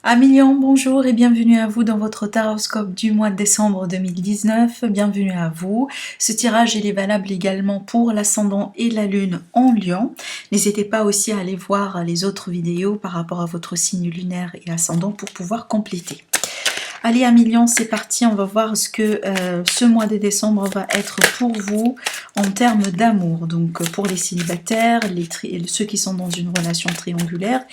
Amélian, bonjour et bienvenue à vous dans votre taroscope du mois de décembre 2019. Bienvenue à vous. Ce tirage il est valable également pour l'ascendant et la lune en Lion. N'hésitez pas aussi à aller voir les autres vidéos par rapport à votre signe lunaire et ascendant pour pouvoir compléter. Allez Amélian, c'est parti, on va voir ce que ce mois de décembre va être pour vous en termes d'amour. Donc pour les célibataires, ceux qui sont dans une relation triangulaire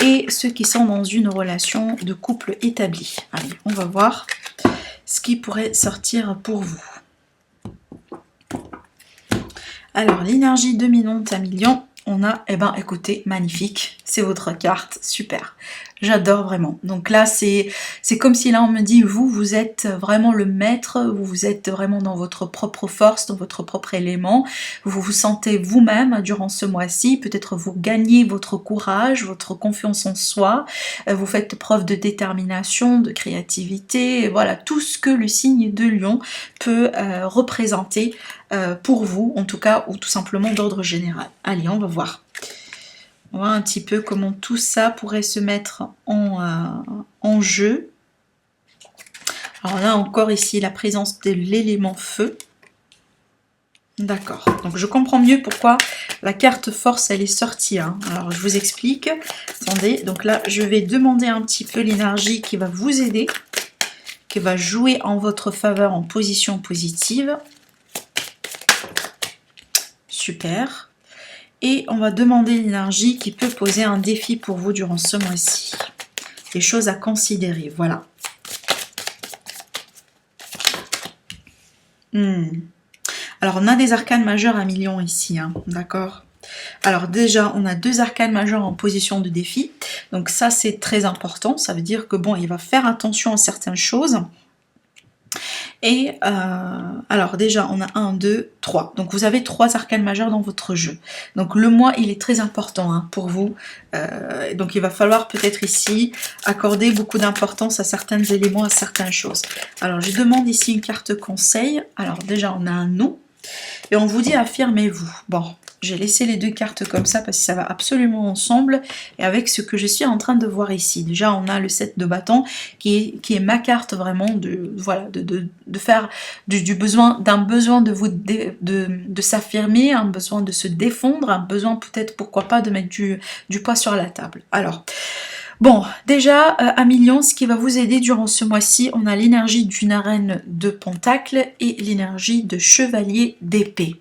et ceux qui sont dans une relation de couple établi. Allez, on va voir ce qui pourrait sortir pour vous. Alors l'énergie dominante Amélian, on a, écoutez, magnifique, c'est votre carte, super. J'adore vraiment. Donc là, c'est comme si là on me dit, vous êtes vraiment le maître, vous êtes vraiment dans votre propre force, dans votre propre élément. Vous vous sentez vous-même durant ce mois-ci. Peut-être vous gagnez votre courage, votre confiance en soi. Vous faites preuve de détermination, de créativité. Voilà, tout ce que le signe de Lion peut représenter pour vous, en tout cas, ou tout simplement d'ordre général. Allez, on va voir. On va voir un petit peu comment tout ça pourrait se mettre en jeu. Alors là encore ici la présence de l'élément feu. D'accord, donc je comprends mieux pourquoi la carte force elle est sortie. Hein. Alors je vous explique. Attendez, donc là je vais demander un petit peu l'énergie qui va vous aider, qui va jouer en votre faveur en position positive. Super. Et on va demander l'énergie qui peut poser un défi pour vous durant ce mois-ci. Des choses à considérer, voilà. Alors on a des arcanes majeurs à millions ici, hein, d'accord. Alors déjà, on a deux arcanes majeurs en position de défi. Donc ça, c'est très important. Ça veut dire que bon, il va faire attention à certaines choses. Et alors déjà on a 1, 2, 3. Donc vous avez 3 arcanes majeurs dans votre jeu. Donc le mois il est très important hein, pour vous. Donc il va falloir peut-être ici accorder beaucoup d'importance à certains éléments, à certaines choses. Alors je demande ici une carte conseil. Alors déjà on a un non. Et on vous dit affirmez-vous. Bon, j'ai laissé les deux cartes comme ça parce que ça va absolument ensemble et avec ce que je suis en train de voir ici. Déjà, on a le 7 de bâton qui est ma carte vraiment de voilà de faire d'un besoin de vous de s'affirmer, un besoin de se défendre, un besoin peut-être pourquoi pas de mettre du poids sur la table. Alors bon, déjà, à Million, ce qui va vous aider durant ce mois-ci, on a l'énergie d'une reine de pentacle et l'énergie de chevalier d'épée.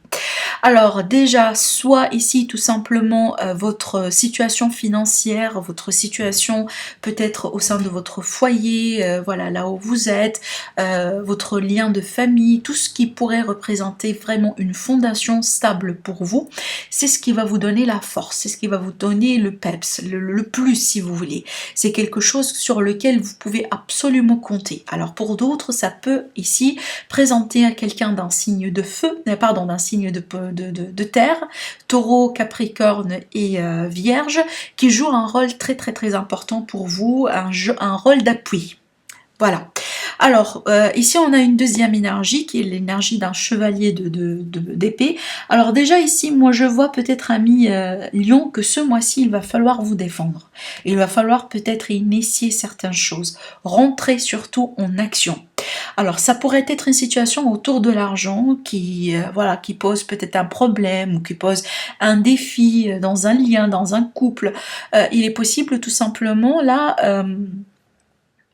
Alors déjà, soit ici tout simplement votre situation financière, votre situation peut-être au sein de votre foyer, voilà là où vous êtes, votre lien de famille, tout ce qui pourrait représenter vraiment une fondation stable pour vous, c'est ce qui va vous donner la force, c'est ce qui va vous donner le peps, le plus si vous voulez. C'est quelque chose sur lequel vous pouvez absolument compter. Alors pour d'autres, ça peut ici présenter à quelqu'un d'un signe de feu, pardon, d'un signe de terre, taureau, capricorne et vierge, qui joue un rôle très important pour vous, un rôle d'appui. Voilà. Alors, ici on a une deuxième énergie qui est l'énergie d'un chevalier d'épée. Alors déjà ici, moi je vois peut-être ami Lion que ce mois-ci il va falloir vous défendre. Il va falloir peut-être initier certaines choses, rentrer surtout en action. Alors ça pourrait être une situation autour de l'argent qui, voilà, qui pose peut-être un problème ou qui pose un défi dans un lien, dans un couple. Il est possible tout simplement là...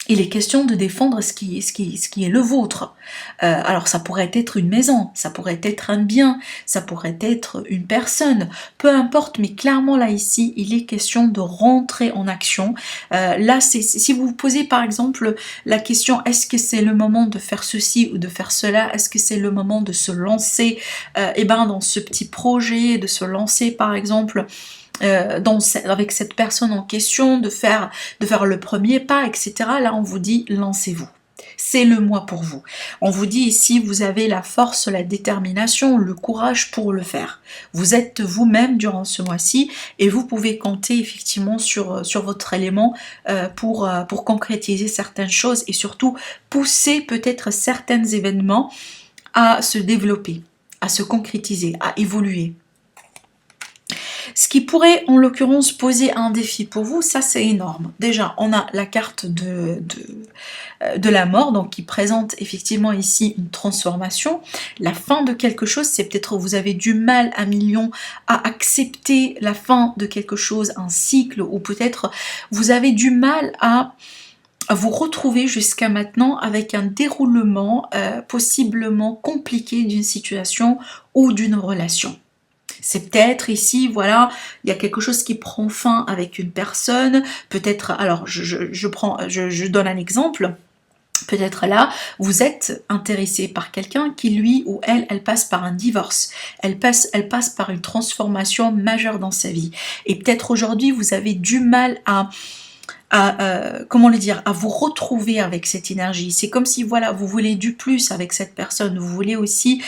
il est question de défendre ce qui est le vôtre. Alors ça pourrait être une maison, ça pourrait être un bien, ça pourrait être une personne, peu importe, mais clairement là ici, il est question de rentrer en action. Là, si vous vous posez par exemple la question, est-ce que c'est le moment de faire ceci ou de faire cela, est-ce que c'est le moment de se lancer dans ce petit projet, de se lancer par exemple avec cette personne en question, de faire le premier pas, etc. Là, on vous dit, lancez-vous. C'est le mois pour vous. On vous dit ici, vous avez la force, la détermination, le courage pour le faire. Vous êtes vous-même durant ce mois-ci et vous pouvez compter effectivement sur votre élément pour concrétiser certaines choses et surtout pousser peut-être certains événements à se développer, à se concrétiser, à évoluer. Ce qui pourrait en l'occurrence poser un défi pour vous, ça c'est énorme. Déjà, on a la carte de la mort, donc qui présente effectivement ici une transformation, la fin de quelque chose. C'est peut-être vous avez du mal à million à accepter la fin de quelque chose, un cycle, ou peut-être vous avez du mal à vous retrouver jusqu'à maintenant avec un déroulement possiblement compliqué d'une situation ou d'une relation. C'est peut-être ici, voilà, il y a quelque chose qui prend fin avec une personne, peut-être, alors je donne un exemple. Peut-être là, vous êtes intéressé par quelqu'un qui, lui ou elle passe par un divorce. Elle passe par une transformation majeure dans sa vie. Et peut-être aujourd'hui, vous avez du mal à comment le dire, à vous retrouver avec cette énergie. C'est comme si, voilà, vous voulez du plus avec cette personne, vous voulez aussi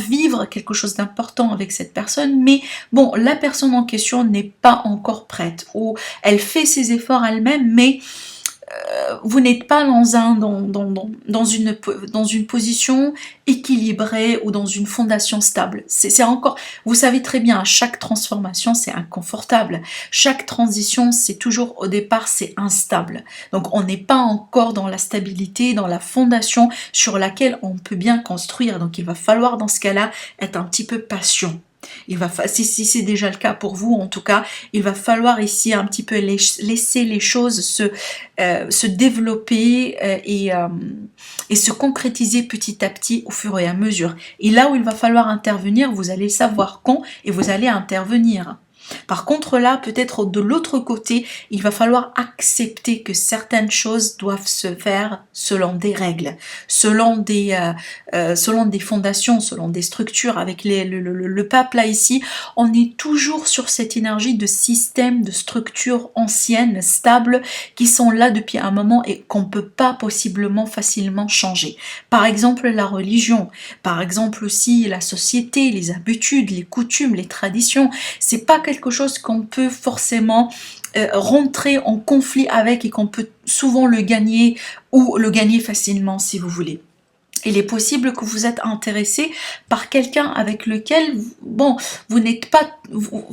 vivre quelque chose d'important avec cette personne, mais bon, la personne en question n'est pas encore prête, ou elle fait ses efforts elle-même, mais vous n'êtes pas dans une position équilibrée ou dans une fondation stable. C'est encore, vous savez très bien, chaque transformation c'est inconfortable, chaque transition c'est toujours au départ c'est instable. Donc on n'est pas encore dans la stabilité, dans la fondation sur laquelle on peut bien construire. Donc il va falloir dans ce cas-là être un petit peu patient. Si c'est déjà le cas pour vous, en tout cas, il va falloir ici un petit peu laisser les choses se développer et se concrétiser petit à petit au fur et à mesure. Et là où il va falloir intervenir, vous allez savoir quand et vous allez intervenir. Par contre là, peut-être de l'autre côté, il va falloir accepter que certaines choses doivent se faire selon des règles, selon des fondations, selon des structures. Avec le pape là ici, on est toujours sur cette énergie de système, de structures anciennes, stables, qui sont là depuis un moment et qu'on ne peut pas possiblement facilement changer. Par exemple la religion, par exemple aussi la société, les habitudes, les coutumes, les traditions, c'est pas quelque chose qu'on peut forcément rentrer en conflit avec et qu'on peut souvent le gagner ou le gagner facilement si vous voulez. Il est possible que vous êtes intéressé par quelqu'un avec lequel, bon, vous n'êtes pas, vous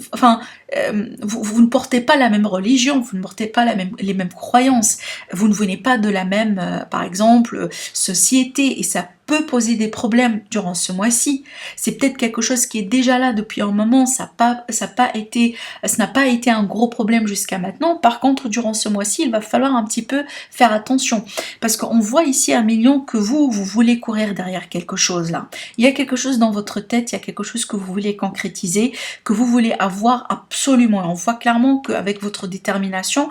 ne portez pas la même religion, vous ne portez pas les mêmes croyances, vous ne venez pas de la même, par exemple, société, et ça peut poser des problèmes durant ce mois-ci. C'est peut-être quelque chose qui est déjà là depuis un moment, ça n'a pas été un gros problème jusqu'à maintenant. Par contre, durant ce mois-ci, il va falloir un petit peu faire attention, parce qu'on voit ici à million que vous voulez courir derrière quelque chose là. Il y a quelque chose dans votre tête, il y a quelque chose que vous voulez concrétiser, que vous voulez avoir absolument. On voit clairement qu'avec votre détermination,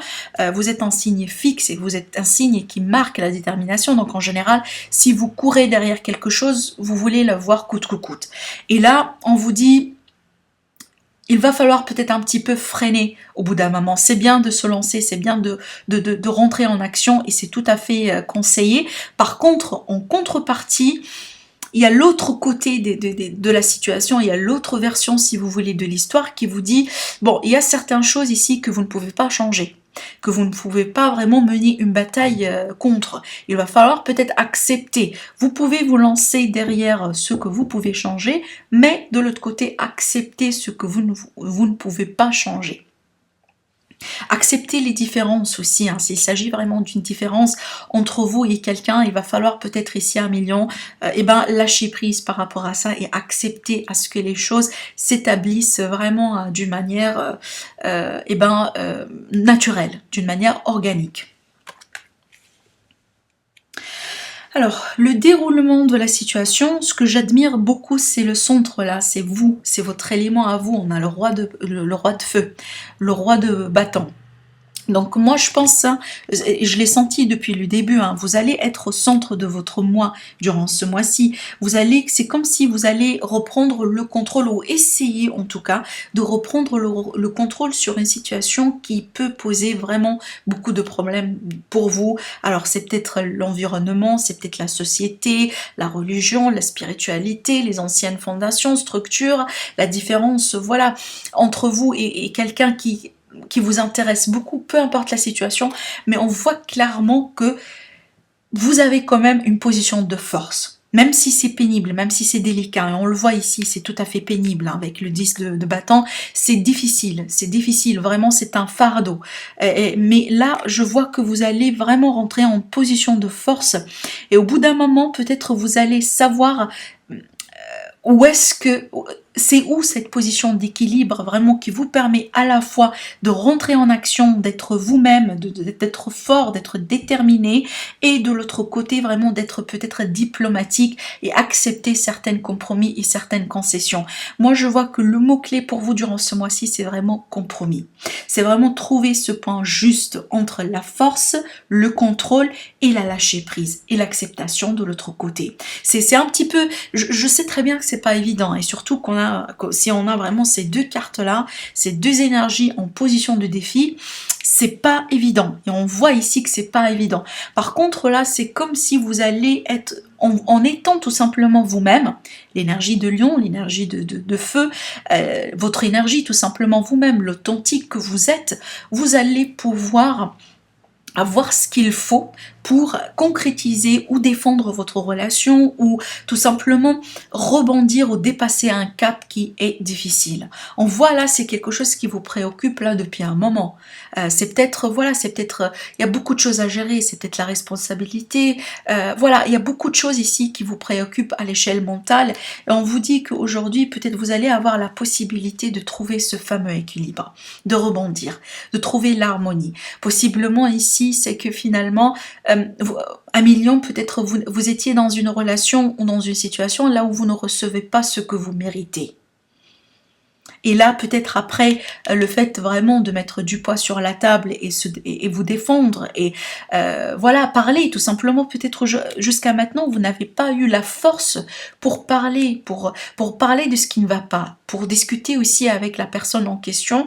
vous êtes un signe fixe et vous êtes un signe qui marque la détermination. Donc en général, si vous courez derrière quelque chose, vous voulez le voir coûte que coûte. Et là, on vous dit, il va falloir peut-être un petit peu freiner au bout d'un moment. C'est bien de se lancer, c'est bien de rentrer en action et c'est tout à fait conseillé. Par contre, en contrepartie, il y a l'autre côté de la situation, il y a l'autre version, si vous voulez, de l'histoire qui vous dit, bon, il y a certaines choses ici que vous ne pouvez pas changer, que vous ne pouvez pas vraiment mener une bataille contre. Il va falloir peut-être accepter. Vous pouvez vous lancer derrière ce que vous pouvez changer, mais de l'autre côté, accepter ce que vous ne pouvez pas changer. Accepter les différences aussi, hein. S'il s'agit vraiment d'une différence entre vous et quelqu'un, il va falloir peut-être ici un million, lâcher prise par rapport à ça et accepter à ce que les choses s'établissent vraiment d'une manière naturelle, d'une manière organique. Alors, le déroulement de la situation, ce que j'admire beaucoup, c'est le centre là, c'est vous, c'est votre élément à vous. On a le roi de feu, le roi de bâton. Donc moi je pense, hein, je l'ai senti depuis le début, hein, vous allez être au centre de votre mois durant ce mois-ci. C'est comme si vous allez reprendre le contrôle, ou essayer en tout cas de reprendre le contrôle sur une situation qui peut poser vraiment beaucoup de problèmes pour vous. Alors c'est peut-être l'environnement, c'est peut-être la société, la religion, la spiritualité, les anciennes fondations, structures, la différence, voilà, entre vous et quelqu'un qui vous intéresse beaucoup, peu importe la situation, mais on voit clairement que vous avez quand même une position de force. Même si c'est pénible, même si c'est délicat, et on le voit ici, c'est tout à fait pénible, hein, avec le 10 de bâton, c'est difficile, vraiment c'est un fardeau. Mais là, je vois que vous allez vraiment rentrer en position de force, et au bout d'un moment, peut-être vous allez savoir où est-ce que c'est où cette position d'équilibre vraiment qui vous permet à la fois de rentrer en action, d'être vous-même, d'être fort, d'être déterminé, et de l'autre côté vraiment d'être peut-être diplomatique et accepter certains compromis et certaines concessions. Moi je vois que le mot-clé pour vous durant ce mois-ci, c'est vraiment compromis. C'est vraiment trouver ce point juste entre la force, le contrôle et la lâcher prise et l'acceptation de l'autre côté. C'est un petit peu, je sais très bien que c'est pas évident, et surtout si on a vraiment ces deux cartes là, ces deux énergies en position de défi, c'est pas évident, et on voit ici que c'est pas évident. Par contre là, c'est comme si vous allez être en étant tout simplement vous-même, l'énergie de lion, l'énergie de feu, votre énergie tout simplement vous-même, l'authentique que vous êtes, vous allez pouvoir avoir ce qu'il faut pour concrétiser ou défendre votre relation, ou tout simplement rebondir ou dépasser un cap qui est difficile. On voit là, c'est quelque chose qui vous préoccupe là depuis un moment. C'est peut-être, voilà, il y a beaucoup de choses à gérer, c'est peut-être la responsabilité, voilà, il y a beaucoup de choses ici qui vous préoccupent à l'échelle mentale, et on vous dit qu'aujourd'hui, peut-être vous allez avoir la possibilité de trouver ce fameux équilibre, de rebondir, de trouver l'harmonie. Possiblement ici, c'est que finalement, un million, peut-être vous étiez dans une relation ou dans une situation là où vous ne recevez pas ce que vous méritez. Et là, peut-être après, le fait vraiment de mettre du poids sur la table et vous défendre, et voilà, parler tout simplement. Peut-être jusqu'à maintenant, vous n'avez pas eu la force pour parler, pour parler de ce qui ne va pas, pour discuter aussi avec la personne en question,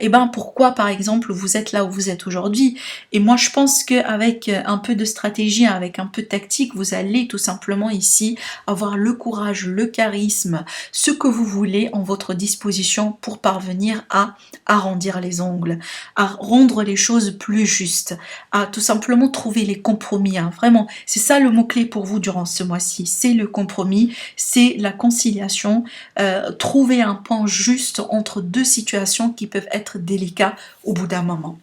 et ben pourquoi par exemple vous êtes là où vous êtes aujourd'hui. Et moi je pense qu'avec un peu de stratégie, avec un peu de tactique, vous allez tout simplement ici avoir le courage, le charisme, ce que vous voulez en votre disposition pour parvenir à arrondir les ongles, à rendre les choses plus justes, à tout simplement trouver les compromis, hein. Vraiment, c'est ça le mot-clé pour vous durant ce mois-ci, c'est le compromis, c'est la conciliation, trouver un point juste entre deux situations qui peuvent être délicates au bout d'un moment.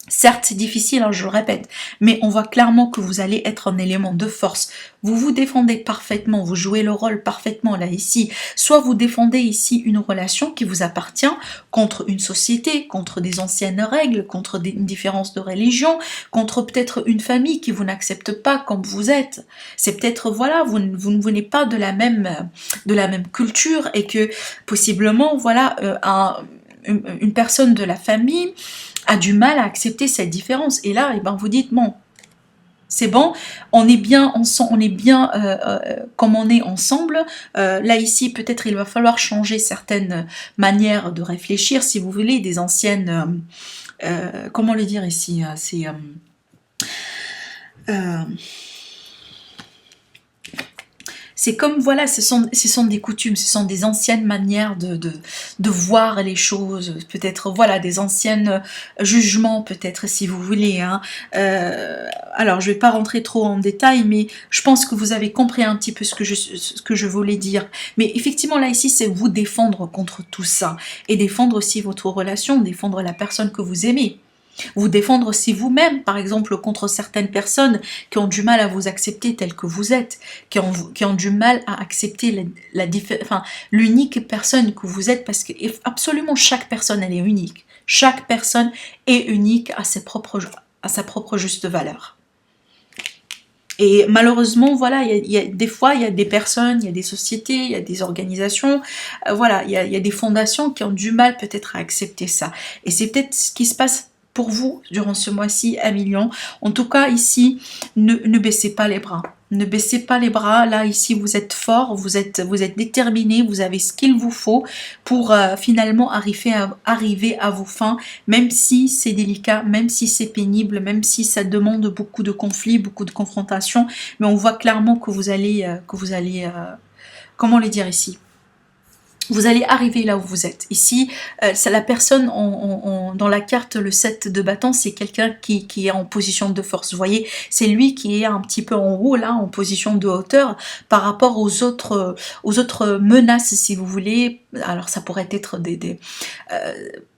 Certes, c'est difficile, hein, je le répète, mais on voit clairement que vous allez être un élément de force. Vous vous défendez parfaitement, vous jouez le rôle parfaitement là, ici. Soit vous défendez ici une relation qui vous appartient contre une société, contre des anciennes règles, contre une différence de religion, contre peut-être une famille qui vous n'accepte pas comme vous êtes. C'est peut-être, voilà, vous ne venez pas de la même culture, et que possiblement, voilà, une personne de la famille a du mal à accepter cette différence. Et là, eh ben, vous dites, bon, c'est bon, on est bien ensemble, on est bien comme on est ensemble. Là, ici, peut-être il va falloir changer certaines manières de réfléchir, si vous voulez, des anciennes... comment le dire ici, c'est comme, voilà, ce sont des coutumes, ce sont des anciennes manières de voir les choses, peut-être, voilà, des anciennes jugements, peut-être, si vous voulez, hein. Alors, je ne vais pas rentrer trop en détail, mais je pense que vous avez compris un petit peu ce que je voulais dire. Mais effectivement, là, ici, c'est vous défendre contre tout ça, et défendre aussi votre relation, défendre la personne que vous aimez. Vous défendre aussi vous-même, par exemple, contre certaines personnes qui ont du mal à vous accepter tel que vous êtes, qui ont du mal à accepter l'unique personne que vous êtes, parce que absolument chaque personne, elle est unique. Chaque personne est unique à sa propre juste valeur. Et malheureusement, voilà, des fois, il y a des personnes, il y a des sociétés, il y a des organisations, voilà, il y a des fondations qui ont du mal peut-être à accepter ça. Et c'est peut-être ce qui se passe pour vous durant ce mois-ci à million. En tout cas, ici, ne baissez pas les bras. Ne baissez pas les bras. Là, ici, vous êtes fort, vous êtes déterminé, vous avez ce qu'il vous faut pour finalement arriver à vos fins, même si c'est délicat, même si c'est pénible, même si ça demande beaucoup de conflits, beaucoup de confrontations. Mais on voit clairement que vous allez comment le dire ici, vous allez arriver là où vous êtes. Ici, c'est la personne dans la carte, le 7 de bâton, c'est quelqu'un qui est en position de force. Vous voyez, c'est lui qui est un petit peu en haut, là, en position de hauteur, par rapport aux autres menaces, si vous voulez. Alors, ça pourrait être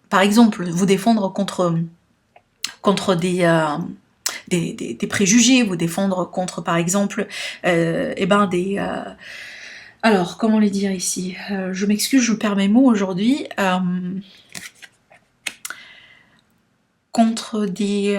par exemple, vous défendre contre des préjugés, vous défendre contre, par exemple, alors, comment les dire ici? Je m'excuse, je perds mes mots aujourd'hui. Contre des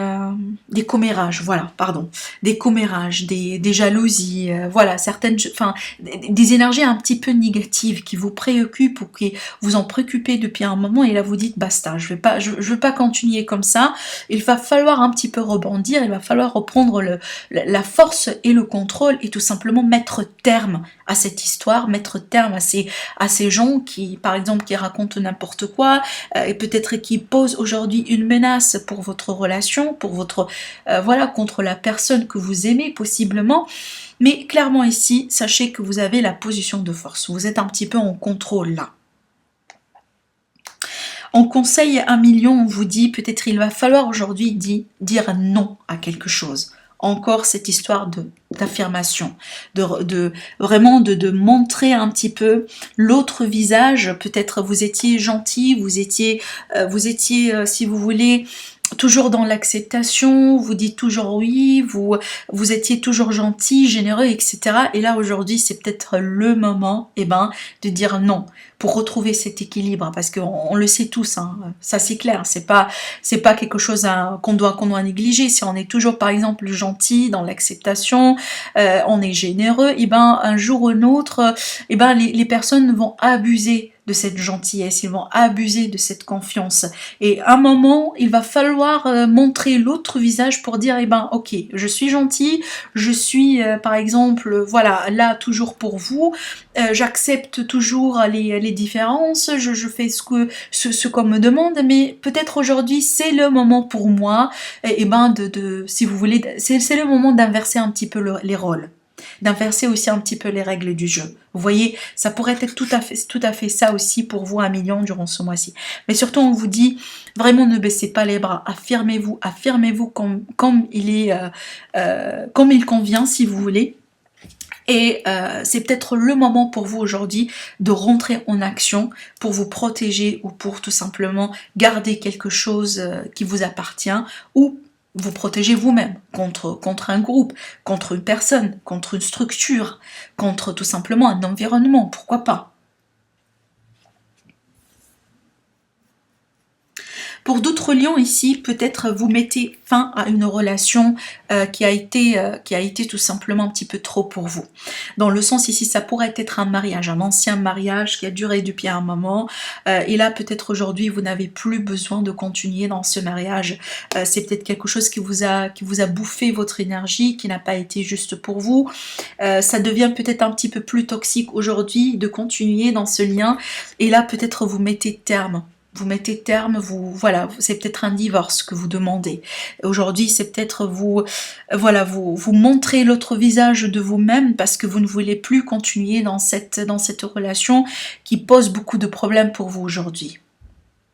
commérages, voilà, pardon, des commérages, des jalousies, voilà, certaines, enfin, des énergies un petit peu négatives qui vous préoccupent ou qui vous en préoccupez depuis un moment, et là vous dites basta, je veux pas continuer comme ça, il va falloir un petit peu rebondir, il va falloir reprendre la force et le contrôle et tout simplement mettre terme à cette histoire, mettre terme à ces gens qui, par exemple, qui racontent n'importe quoi, et peut-être qui posent aujourd'hui une menace pour votre relation, pour votre voilà, contre la personne que vous aimez possiblement. Mais clairement ici, sachez que vous avez la position de force. Vous êtes un petit peu en contrôle là. En conseil 1 million, on vous dit peut-être il va falloir aujourd'hui dire non à quelque chose. Encore cette histoire d'affirmation, vraiment de montrer un petit peu l'autre visage. Peut-être vous étiez gentil, vous étiez si vous voulez, toujours dans l'acceptation, vous dites toujours oui, vous étiez toujours gentil, généreux, etc. Et là aujourd'hui, c'est peut-être le moment, de dire non, pour retrouver cet équilibre, parce qu'on le sait tous, hein, ça c'est clair, c'est pas quelque chose qu'on doit négliger. Si on est toujours, par exemple, gentil dans l'acceptation, on est généreux, un jour ou un autre, les personnes vont abuser de cette gentillesse, ils vont abuser de cette confiance. Et à un moment, il va falloir montrer l'autre visage pour dire, ok, je suis gentil, je suis, par exemple, voilà, là, toujours pour vous, j'accepte toujours les différences, je fais ce qu'on me demande, mais peut-être aujourd'hui, c'est le moment pour moi, si vous voulez, c'est le moment d'inverser un petit peu les rôles, d'inverser aussi un petit peu les règles du jeu. Vous voyez, ça pourrait être tout à fait ça aussi pour vous 1 million durant ce mois-ci. Mais surtout, on vous dit, vraiment ne baissez pas les bras, affirmez-vous comme il convient, si vous voulez. Et c'est peut-être le moment pour vous aujourd'hui de rentrer en action pour vous protéger ou pour tout simplement garder quelque chose qui vous appartient, ou vous protégez vous-même contre un groupe, contre une personne, contre une structure, contre tout simplement un environnement, pourquoi pas. Pour d'autres lions ici, peut-être vous mettez fin à une relation qui a été tout simplement un petit peu trop pour vous. Dans le sens ici, ça pourrait être un mariage, un ancien mariage qui a duré depuis un moment. Et là, peut-être aujourd'hui, vous n'avez plus besoin de continuer dans ce mariage. C'est peut-être quelque chose qui vous a bouffé votre énergie, qui n'a pas été juste pour vous. Ça devient peut-être un petit peu plus toxique aujourd'hui de continuer dans ce lien. Et là, peut-être vous mettez terme. Vous mettez terme, voilà, c'est peut-être un divorce que vous demandez. Aujourd'hui, c'est peut-être vous montrez l'autre visage de vous-même parce que vous ne voulez plus continuer dans cette relation qui pose beaucoup de problèmes pour vous aujourd'hui.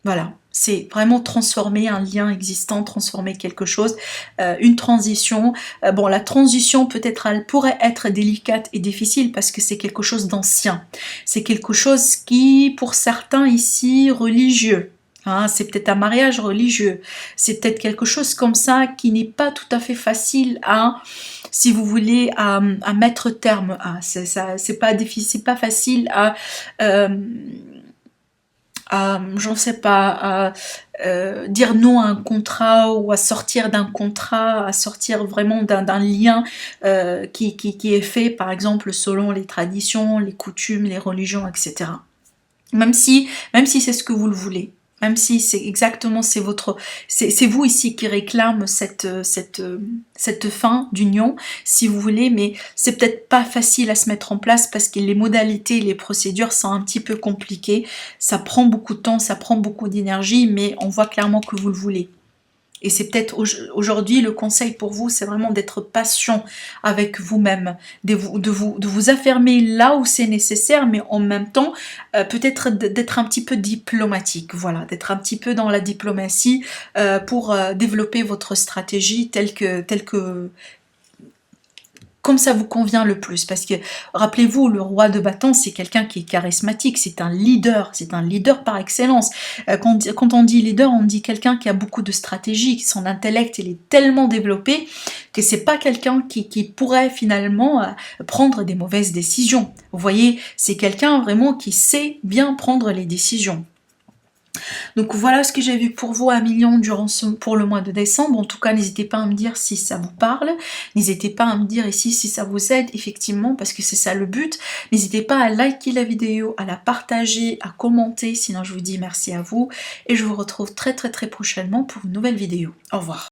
Voilà, c'est vraiment transformer un lien existant, transformer quelque chose, une transition. Bon, la transition peut-être, elle pourrait être délicate et difficile parce que c'est quelque chose d'ancien. C'est quelque chose qui, pour certains ici, religieux. Hein, c'est peut-être un mariage religieux. C'est peut-être quelque chose comme ça qui n'est pas tout à fait facile à, si vous voulez, à mettre terme à. C'est pas difficile, pas facile à j'en sais pas, dire non à un contrat ou à sortir d'un contrat, à sortir vraiment d'un lien qui est fait, par exemple, selon les traditions, les coutumes, les religions, etc. Même si c'est ce que vous le voulez. Même si c'est exactement, c'est vous ici qui réclame cette fin d'union, si vous voulez, mais c'est peut-être pas facile à se mettre en place parce que les modalités, les procédures sont un petit peu compliquées. Ça prend beaucoup de temps, ça prend beaucoup d'énergie, mais on voit clairement que vous le voulez. Et c'est peut-être aujourd'hui le conseil pour vous, c'est vraiment d'être patient avec vous-même, de vous affirmer là où c'est nécessaire, mais en même temps, peut-être d'être un petit peu diplomatique, voilà, d'être un petit peu dans la diplomatie pour développer votre stratégie telle que comme ça vous convient le plus, parce que rappelez-vous, le roi de bâton, c'est quelqu'un qui est charismatique, c'est un leader par excellence. Quand on dit leader, on dit quelqu'un qui a beaucoup de stratégie, son intellect il est tellement développé que c'est pas quelqu'un qui pourrait finalement prendre des mauvaises décisions. Vous voyez, c'est quelqu'un vraiment qui sait bien prendre les décisions. Donc voilà ce que j'ai vu pour vous à Million pour le mois de décembre. En tout cas, n'hésitez pas à me dire si ça vous parle. N'hésitez pas à me dire ici si ça vous aide, effectivement, parce que c'est ça le but. N'hésitez pas à liker la vidéo, à la partager, à commenter. Sinon, je vous dis merci à vous. Et je vous retrouve très prochainement pour une nouvelle vidéo. Au revoir.